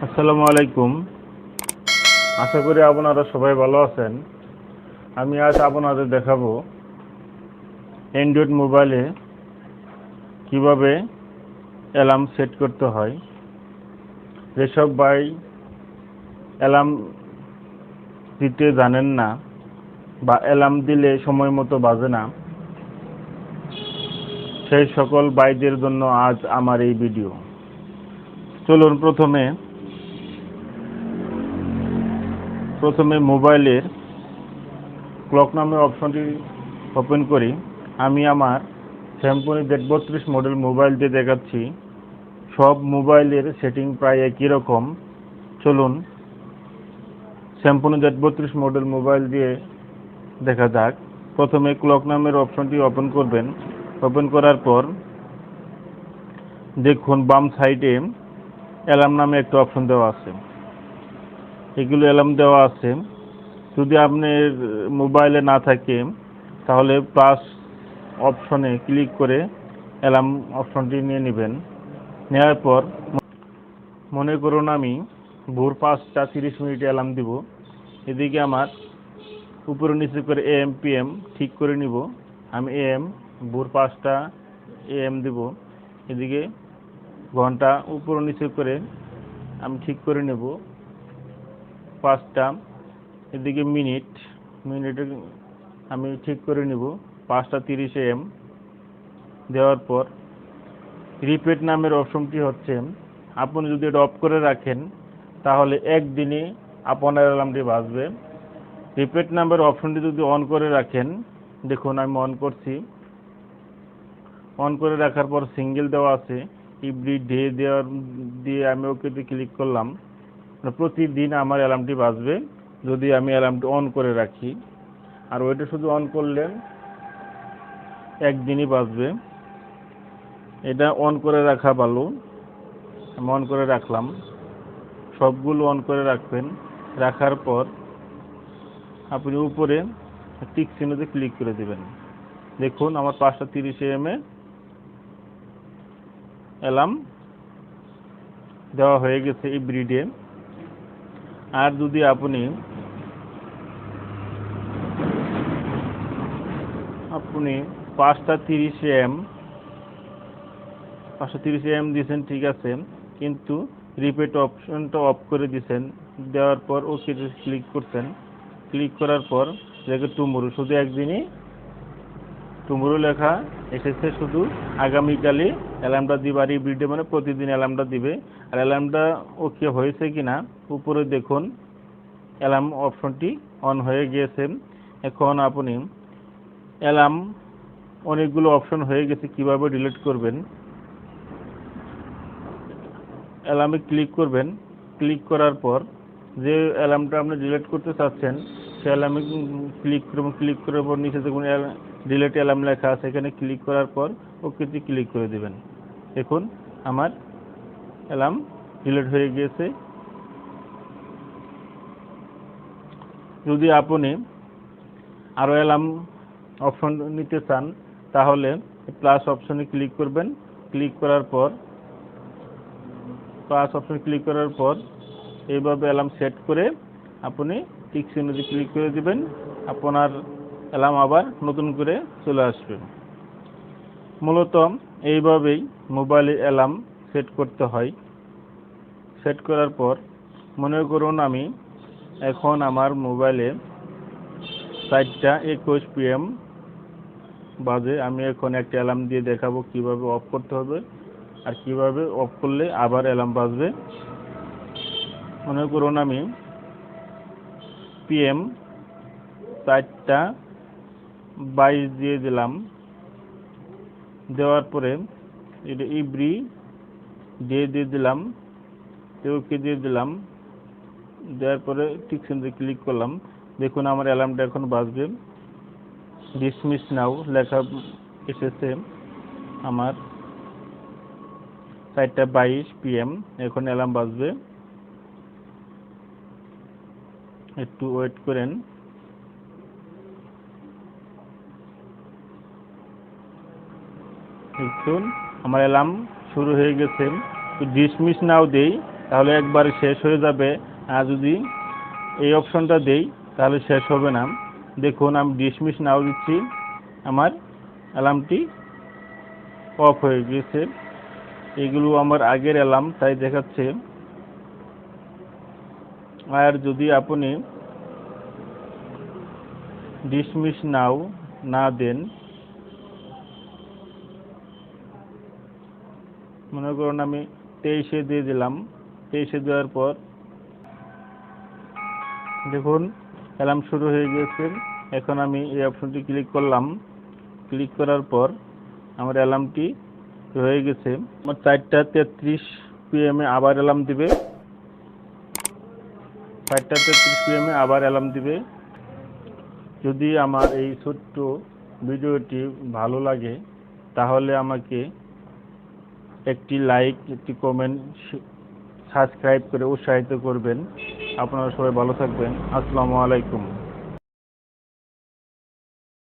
আসসালামু আলাইকুম। আশা করি আপনারা সবাই ভালো আছেন। আমি আজ আপনাদের দেখাবো অ্যান্ড্রয়েড মোবাইলে কিভাবে অ্যালার্ম সেট করতে হয়। যেসব ভাই অ্যালার্ম দিতে জানেন না বা অ্যালার্ম দিলে সময় মতো বাজে না, সেই সকল ভাইদের জন্য আজ আমার এই ভিডিও। চলুন প্রথমে মোবাইলের ক্লক নামের অপশনটি ওপেন করি। আমি আমার স্যামসং Z32 মডেল মোবাইল দিয়ে দেখাচ্ছি। সব মোবাইলের সেটিং প্রায় একই রকম। চলুন স্যামসং Z32 মডেল মোবাইল দিয়ে দেখা যাক। প্রথমে ক্লক নামের অপশনটি ওপেন করবেন। ওপেন করার পর দেখুন বাম সাইডে অ্যালার্ম নামে একটা অপশন দেওয়া আছে। এগুলো অ্যালার্ম দেওয়া আছে। যদি আপনার মোবাইলে না থাকে তাহলে প্লাস অপশনে ক্লিক করে অ্যালার্ম অপশনটি নিয়ে নেবেন। নেওয়ার পর মনে করুন আমি ভোর 5টা 30 মিনিটে অ্যালার্ম দিব। এদিকে আমার উপরে নিচে করে AM PM ঠিক করে নিব। আমি ভোর 5টা AM দিব। এদিকে ঘন্টা উপরে নিচে করে আমি ঠিক করে নেব 5টা। এদিকে মিনিটে আমি ঠিক করে নিব 5টা 30 AM। দেওয়ার পর রিপিট নামের অপশনটি হচ্ছে, আপনি যদি এটা অফ করে রাখেন তাহলে একদিনে আপনার অ্যালার্মটি বাজবে। রিপিট নামের অপশনটি যদি অন করে রাখেন, দেখুন আমি অন করছি। অন করে রাখার পর সিঙ্গেল দেওয়া আছে, এভরি ডে দিয়ে আমি ওকেতে ক্লিক করলাম। প্রতিদিন আমার অ্যালার্মটি বাজবে যদি আমি অ্যালার্মটি অন করে রাখি। আর ওইটা শুধু অন করলে একদিনই বাজবে। এটা অন করে রাখা ভালো। আমি অন করে রাখলাম। সবগুলো অন করে রাখবেন। রাখার পর আপনি উপরে টিক চিহ্নতে ক্লিক করে দেবেন। দেখুন আমার 5টা 30 AM এ অ্যালার্ম দেওয়া হয়ে গেছে এভরিডে। আর যদি আপনি 5টা 30 AM দিয়েছেন, ঠিক আছে, কিন্তু রিপিট অপশনটা অফ করে দিয়েছেন। দেওয়ার পর ওকে ক্লিক করছেন। ক্লিক করার পর দেখে টুমরো, শুধু একদিনই টুমরো লেখা এসেছে। শুধু আগামীকালই অ্যালার্মটা দিবে। আর এভরিডে মানে প্রতিদিন অ্যালার্মটা দিবে। আর অ্যালার্মটা ওকে হয়েছে কিনা উপরে দেখুন অ্যালার্ম অপশনটি অন হয়ে গিয়েছে। এখন আপনি অ্যালার্ম অনেকগুলো অপশন হয়ে গেছে, কিভাবে ডিলিট করবেন। অ্যালার্মে ক্লিক করবেন। ক্লিক করার পর যে অ্যালার্মটা আপনি ডিলিট করতে চাচ্ছেন সে অ্যালার্মে ক্লিক করবেন। ক্লিক করার পর নিচে দেখুন ডিলিট অ্যালার্ম লেখা আছে, এখানে ক্লিক করার পর ওকেতে ক্লিক করে দেবেন। দেখুন আমার অ্যালার্ম ডিলিট হয়ে গিয়েছে। যদি আপনি আরও অ্যালার্ম অপশন নিতে চান তাহলে প্লাস অপশনে ক্লিক করবেন। ক্লিক করার পর এইভাবে অ্যালার্ম সেট করে আপনি টিক চিহ্নতে ক্লিক করে দিবেন। আপনার অ্যালার্ম আবার নতুন করে চলে আসবে। মূলত এইভাবেই মোবাইলে অ্যালার্ম সেট করতে হয়। সেট করার পর মনে করুন আমি এখন আমার মোবাইলে 4টা 21 PM বাজে। আমি এখন একটা অ্যালার্ম দিয়ে দেখাবো কিভাবে অফ করতে হবে আর কিভাবে অফ করলে আবার অ্যালার্ম বাজবে। মনে করুন আমি PM 4টা 22 দিয়ে দিলাম। দেওয়ার পরে এটা এভরি ডে দিয়ে দিলাম। ওকে দিয়ে দিলাম। দেওয়ার পরে টিক চিহ্নতে ক্লিক করলাম। দেখুন আমার অ্যালার্মটা এখন বাজবে। ডিসমিস নাও লেখা এসেছে। আমার 4টা 22 PM এখন অ্যালার্ম বাজবে। একটু ওয়েট করেন। দেখুন আমার অ্যালার্ম শুরু হয়ে গেছে। ডিসমিস নাও দেই। তাহলে একবার শেষ হয়ে যাবে। আর যদি এই অপশনটা দেই তাহলে শেষ হবে না। দেখুন আমি ডিসমিস নাও দিচ্ছি, আমার অ্যালার্মটি অফ হয়ে গেছে। এগুলো আমার আগের অ্যালার্ম তাই দেখাচ্ছে। আর যদি আপনি ডিসমিস নাও না দেন, মনে করুন আমি 23-এ দিয়ে দিলাম, 23-এ দেওয়ার পর দেখুন অ্যালার্ম শুরু হয়ে গেছে। এখন আমি এই অপশনটি ক্লিক করলাম, ক্লিক করার পর আমার অ্যালার্মটি হয়ে গেছে। আমার 4:33 PM আবার অ্যালার্ম দিবে, 4:33 PM আবার অ্যালার্ম দিবে। যদি আমার এই ছোট্ট ভিডিওটি ভালো লাগে তাহলে আমাকে একটি লাইক, একটি কমেন্ট, সাবস্ক্রাইব করে উৎসাহিত করবেন। আপনারা সবাই ভালো থাকবেন। আসসালামু আলাইকুম।